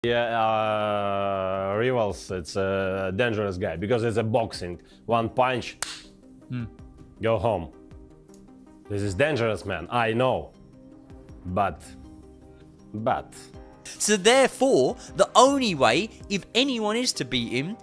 Yeah, rivals, it's a dangerous guy because it's a boxing. One punch, go home. This is dangerous, man. I know, but. So therefore, the only way, if anyone is to beat him,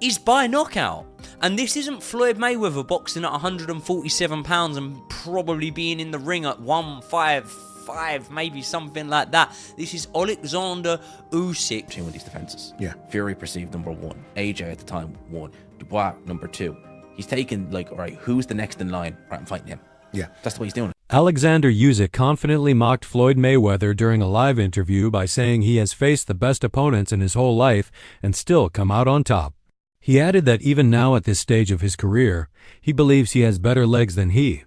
is by knockout. And this isn't Floyd Mayweather boxing at 147 pounds and probably being in the ring at 155, maybe something like that. This is Oleksandr Usyk. Between these defenses. Yeah. Fury perceived number 1. AJ at the time 1. Dubois number 2. He's taken like, all right, who's the next in line? Right, I'm fighting him. Yeah. That's the way he's doing it. Oleksandr Usyk confidently mocked Floyd Mayweather during a live interview by saying he has faced the best opponents in his whole life and still come out on top. He added that even now at this stage of his career, he believes he has better legs than he.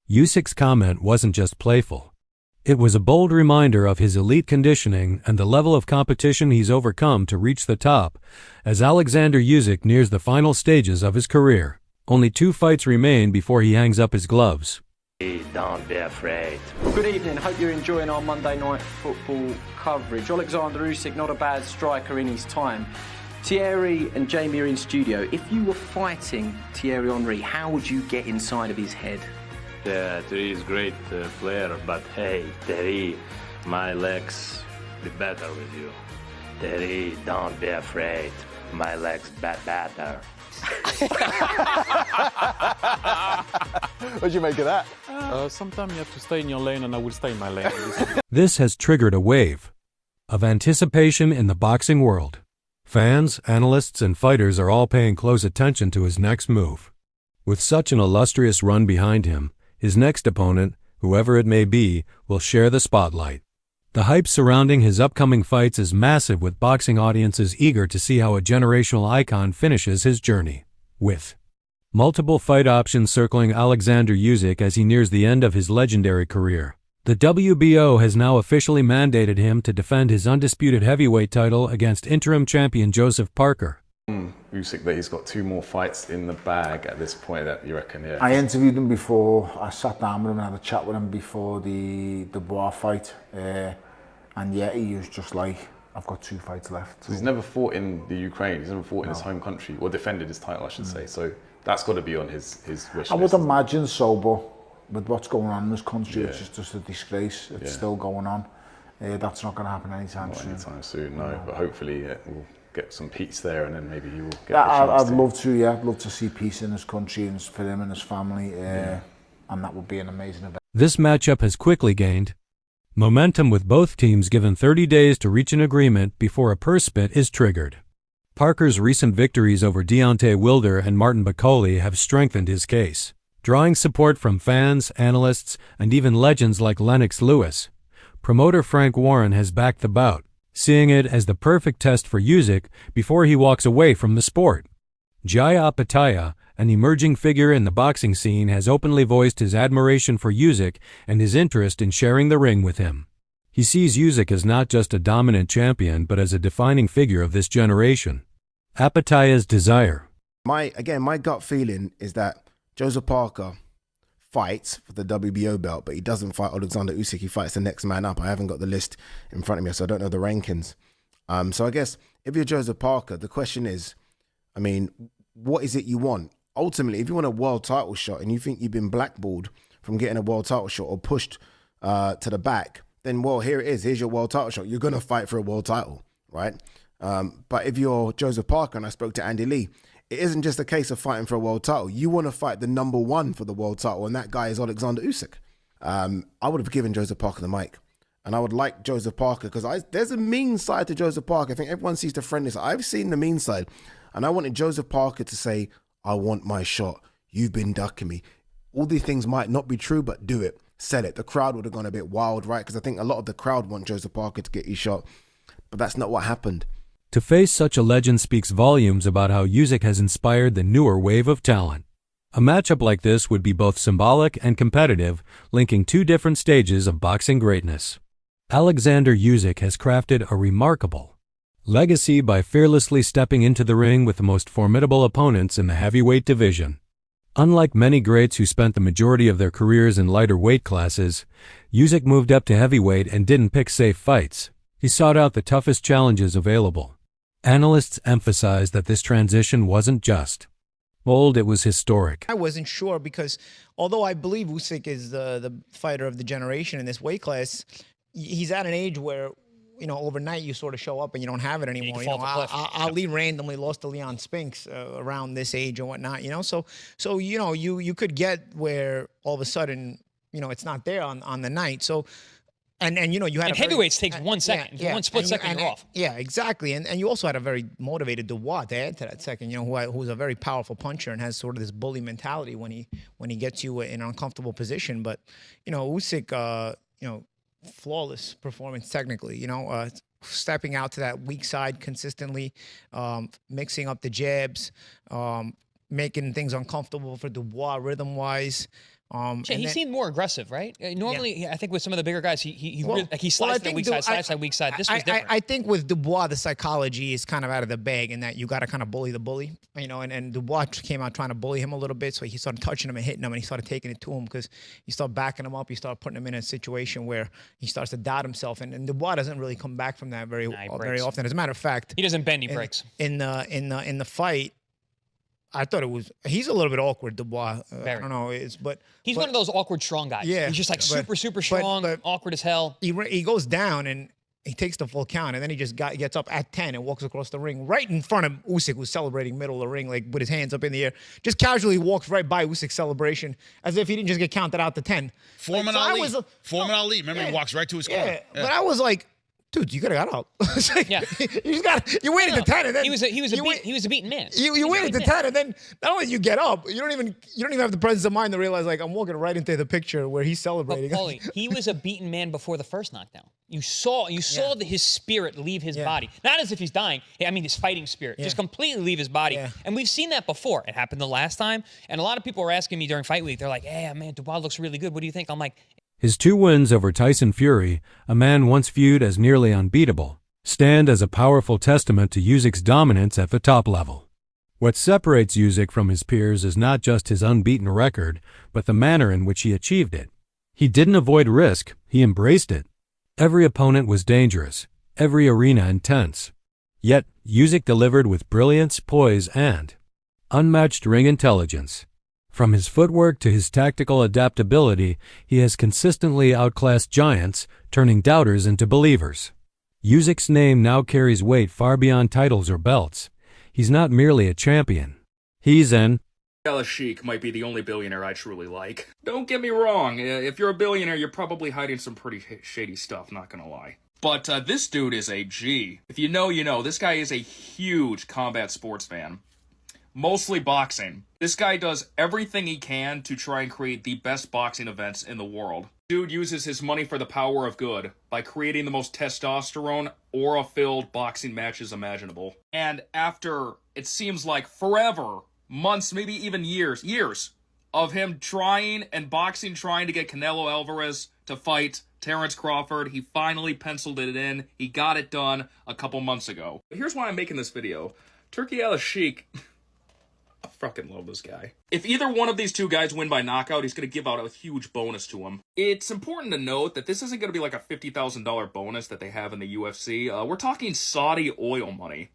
Usyk's comment wasn't just playful. It was a bold reminder of his elite conditioning and the level of competition he's overcome to reach the top, as Oleksandr Usyk nears the final stages of his career. Only 2 fights remain before he hangs up his gloves. Don't be afraid. Good evening, hope you're enjoying our Monday night football coverage. Oleksandr Usyk, not a bad striker in his time. Thierry and Jamie are in studio. If you were fighting Thierry Henry, how would you get inside of his head? Yeah, Thierry is a great player, but hey, Thierry, my legs be better with you. Thierry, don't be afraid. My legs better. What'd you make of that? Sometimes you have to stay in your lane, and I will stay in my lane. This has triggered a wave of anticipation in the boxing world. Fans, analysts, and fighters are all paying close attention to his next move. With such an illustrious run behind him, his next opponent, whoever it may be, will share the spotlight. The hype surrounding his upcoming fights is massive, with boxing audiences eager to see how a generational icon finishes his journey. With multiple fight options circling Oleksandr Usyk as he nears the end of his legendary career, the WBO has now officially mandated him to defend his undisputed heavyweight title against interim champion Joseph Parker. Usyk, that he's got 2 more fights in the bag at this point, that you reckon, yeah? I interviewed him before. I sat down with him and had a chat with him before the Dubois fight. And yeah, he was just like, I've got 2 fights left. So he's never fought in the Ukraine, he's never fought in his home country, or defended his title, I should say. So that's got to be on his wish list. I would imagine so, but with what's going on in this country, which is just a disgrace, it's still going on. That's not going to happen anytime soon. Anytime soon, no. But hopefully we'll get some peace there, and then maybe he will get the chance I'd love to, yeah. I'd love to see peace in his country and for him and his family, and that would be an amazing event. This matchup has quickly gained momentum, with both teams given 30 days to reach an agreement before a purse bid is triggered. Parker's recent victories over Deontay Wilder and Martin Bakole have strengthened his case, drawing support from fans, analysts, and even legends like Lennox Lewis. Promoter Frank Warren has backed the bout, seeing it as the perfect test for Usyk before he walks away from the sport. Jai Opetaia, an emerging figure in the boxing scene, has openly voiced his admiration for Usyk and his interest in sharing the ring with him. He sees Usyk as not just a dominant champion, but as a defining figure of this generation. Opetaia's desire. My gut feeling is that Joseph Parker fights for the WBO belt, but he doesn't fight Oleksandr Usyk. He fights the next man up. I haven't got the list in front of me, so I don't know the rankings. So I guess if you're Joseph Parker, the question is, I mean, what is it you want? Ultimately, if you want a world title shot and you think you've been blackballed from getting a world title shot or pushed to the back, then, well, here it is. Here's your world title shot. You're going to fight for a world title, right? But if you're Joseph Parker, and I spoke to Andy Lee, it isn't just a case of fighting for a world title. You want to fight the number 1 for the world title, and that guy is Oleksandr Usyk. I would have given Joseph Parker the mic. And I would like Joseph Parker, because there's a mean side to Joseph Parker. I think everyone sees the friendly side. I've seen the mean side. And I wanted Joseph Parker to say, I want my shot. You've been ducking me. All these things might not be true, but do it. Sell it. The crowd would have gone a bit wild, right? Because I think a lot of the crowd want Joseph Parker to get his shot. But that's not what happened. To face such a legend speaks volumes about how Usyk has inspired the newer wave of talent. A matchup like this would be both symbolic and competitive, linking 2 different stages of boxing greatness. Oleksandr Usyk has crafted a remarkable legacy by fearlessly stepping into the ring with the most formidable opponents in the heavyweight division. Unlike many greats who spent the majority of their careers in lighter weight classes, Usyk moved up to heavyweight and didn't pick safe fights. He sought out the toughest challenges available. Analysts emphasized that this transition wasn't just bold, it was historic. I wasn't sure because although I believe Usyk is the fighter of the generation in this weight class, he's at an age where, you know, overnight you sort of show up and you don't have it anymore. You know, Ali randomly lost to Leon Spinks around this age and whatnot, you know. So you know, you could get where all of a sudden, you know, it's not there on the night. So and you know, you had and heavyweights takes 1 second. Yeah, one split second, you're off. Yeah, exactly. And you also had a very motivated Dubois to add to that second, you know, who's a very powerful puncher and has sort of this bully mentality when he gets you in an uncomfortable position. But, you know, Usyk, you know, flawless performance technically, you know, stepping out to that weak side consistently, mixing up the jabs, making things uncomfortable for Dubois rhythm-wise. He seemed more aggressive, right? Normally, I think with some of the bigger guys, he slides to the weak side, slides to the weak side. This was different. I think with Dubois, the psychology is kind of out of the bag in that you got to kind of bully the bully, you know, and Dubois came out trying to bully him a little bit, so he started touching him and hitting him, and he started taking it to him because you start backing him up, you start putting him in a situation where he starts to doubt himself, and Dubois doesn't really come back from that very often. As a matter of fact, he doesn't bend, he breaks. In the fight, I thought he's a little bit awkward, Dubois. I don't know, but he's one of those awkward strong guys. Yeah, he's just like super strong, awkward as hell. He goes down and he takes the full count, and then he just gets up at 10 and walks across the ring right in front of Usyk, who's celebrating middle of the ring, like with his hands up in the air. Just casually walks right by Usyk's celebration as if he didn't just get counted out to 10. Foreman Ali. Remember, he walks right to his corner. Yeah, but I was like, dude, you could have got up. Like, you waited to 10, and then he was a beaten man. You waited to 10, and then not only you get up, you don't even have the presence of mind to realize, like, I'm walking right into the picture where he's celebrating. But Paulie, he was a beaten man before the first knockdown. You saw his spirit leave his body. Not as if he's dying. I mean, his fighting spirit just completely leave his body. Yeah. And we've seen that before. It happened the last time. And a lot of people were asking me during fight week. They're like, "Hey, man, Dubois looks really good. What do you think?" I'm like, his 2 wins over Tyson Fury, a man once viewed as nearly unbeatable, stand as a powerful testament to Usyk's dominance at the top level. What separates Usyk from his peers is not just his unbeaten record, but the manner in which he achieved it. He didn't avoid risk, he embraced it. Every opponent was dangerous, every arena intense. Yet, Usyk delivered with brilliance, poise, and unmatched ring intelligence. From his footwork to his tactical adaptability, he has consistently outclassed giants, turning doubters into believers. Usyk's name now carries weight far beyond titles or belts. He's not merely a champion. He's an Usyk might be the only billionaire I truly like. Don't get me wrong, if you're a billionaire, you're probably hiding some pretty shady stuff, not gonna lie. But this dude is a G. If you know, you know. This guy is a huge combat sports fan. Mostly boxing. This guy does everything he can to try and create the best boxing events in the world. Dude uses his money for the power of good by creating the most testosterone, aura-filled boxing matches imaginable. And after, it seems like forever, months, maybe even years of him trying to get Canelo Alvarez to fight Terrence Crawford, he finally penciled it in. He got it done a couple months ago. But here's why I'm making this video. Turki Usyk... I fucking love this guy. If either one of these two guys win by knockout, he's going to give out a huge bonus to him. It's important to note that this isn't going to be like a $50,000 bonus that they have in the UFC. We're talking Saudi oil money.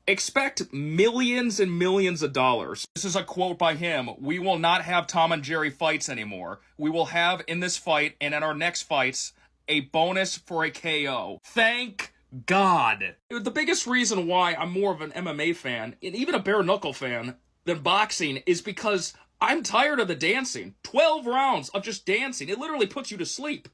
Expect millions and millions of dollars. This is a quote by him. "We will not have Tom and Jerry fights anymore. We will have in this fight and in our next fights a bonus for a KO." Thank God. The biggest reason why I'm more of an MMA fan, and even a bare knuckle fan, than boxing is because I'm tired of the dancing. 12 rounds of just dancing. It literally puts you to sleep.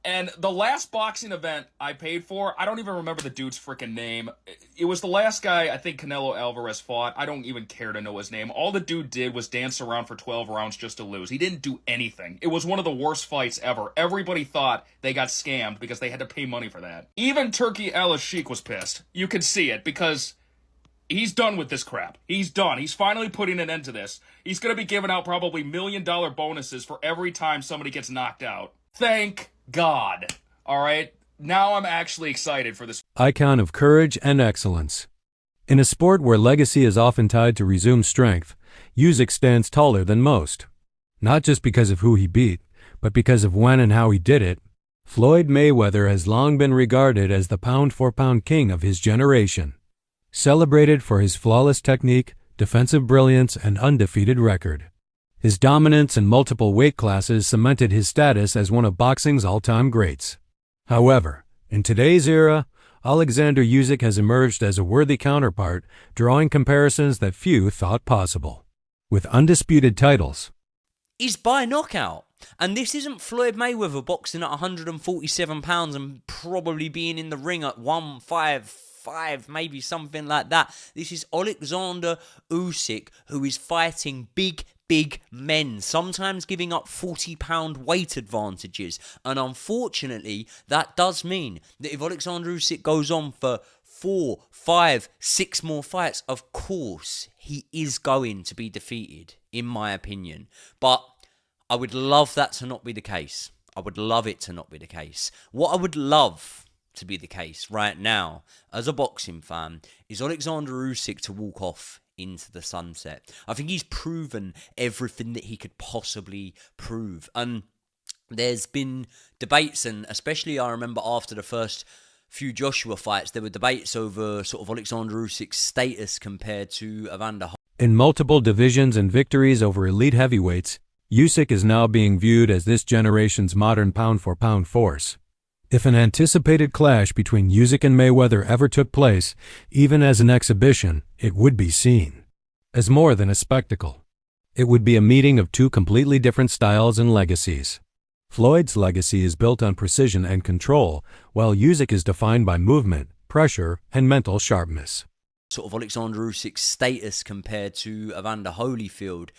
And the last boxing event I paid for, I don't even remember the dude's freaking name. It was the last guy I think Canelo Alvarez fought. I don't even care to know his name. All the dude did was dance around for 12 rounds just to lose. He didn't do anything. It was one of the worst fights ever. Everybody thought they got scammed because they had to pay money for that. Even Turki Usyk was pissed. You can see it because he's done with this crap. He's done. He's finally putting an end to this. He's going to be giving out probably $1 million bonuses for every time somebody gets knocked out. Thank God. All right? Now I'm actually excited for this. Icon of courage and excellence. In a sport where legacy is often tied to resumed strength, Usyk stands taller than most. Not just because of who he beat, but because of when and how he did it. Floyd Mayweather has long been regarded as the pound-for-pound king of his generation, celebrated for his flawless technique, defensive brilliance, and undefeated record. His dominance in multiple weight classes cemented his status as one of boxing's all-time greats. However, in today's era, Oleksandr Usyk has emerged as a worthy counterpart, drawing comparisons that few thought possible. With undisputed titles, is by knockout. And this isn't Floyd Mayweather boxing at 147 pounds and probably being in the ring at 155, maybe something like that. This is Oleksandr Usyk, who is fighting big men, sometimes giving up 40-pound weight advantages. And unfortunately, that does mean that if Oleksandr Usyk goes on for 4, 5, 6 more fights, of course, he is going to be defeated, in my opinion. But I would love that to not be the case. I would love it to not be the case. What I would love to be the case right now, as a boxing fan, is Oleksandr Usyk to walk off into the sunset. I think he's proven everything that he could possibly prove. And there's been debates, and especially I remember after the first few Joshua fights, there were debates over sort of Oleksandr Usyk's status compared to Evander Holyfield. In multiple divisions and victories over elite heavyweights, Usyk is now being viewed as this generation's modern pound-for-pound force. If an anticipated clash between Usyk and Mayweather ever took place, even as an exhibition, it would be seen as more than a spectacle. It would be a meeting of two completely different styles and legacies. Floyd's legacy is built on precision and control, while Usyk is defined by movement, pressure, and mental sharpness. Sort of Oleksandr Usyk's status compared to Evander Holyfield.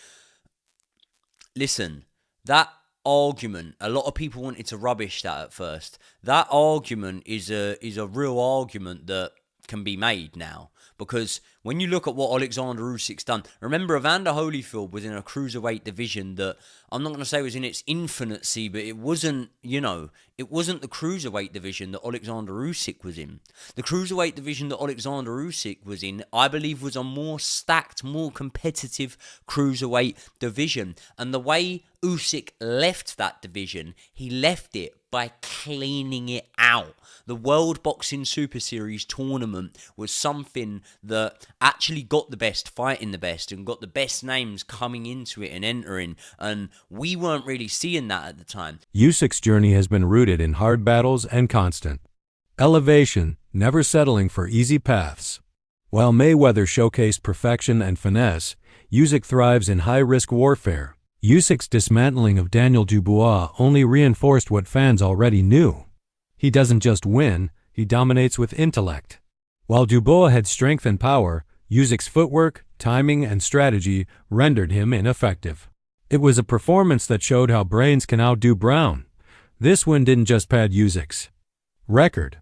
Listen, that argument, a lot of people wanted to rubbish that at first. That argument is a real argument that can be made now. Because when you look at what Oleksandr Usyk's done, remember Evander Holyfield was in a cruiserweight division that, I'm not going to say was in its infancy, but it wasn't, it wasn't the cruiserweight division that Oleksandr Usyk was in. The cruiserweight division that Oleksandr Usyk was in, I believe, was a more stacked, more competitive cruiserweight division. And the way Usyk left that division, he left it by cleaning it out. The World Boxing Super Series tournament was something that actually got the best fighting the best and got the best names coming into it and entering, and we weren't really seeing that at the time. Usyk's journey has been rooted in hard battles and constant elevation, never settling for easy paths. While Mayweather showcased perfection and finesse, Usyk thrives in high-risk warfare. Usyk's dismantling of Daniel Dubois only reinforced what fans already knew. He doesn't just win, he dominates with intellect. While Dubois had strength and power, Usyk's footwork, timing, and strategy rendered him ineffective. It was a performance that showed how brains can outdo brawn. This win didn't just pad Usyk's record,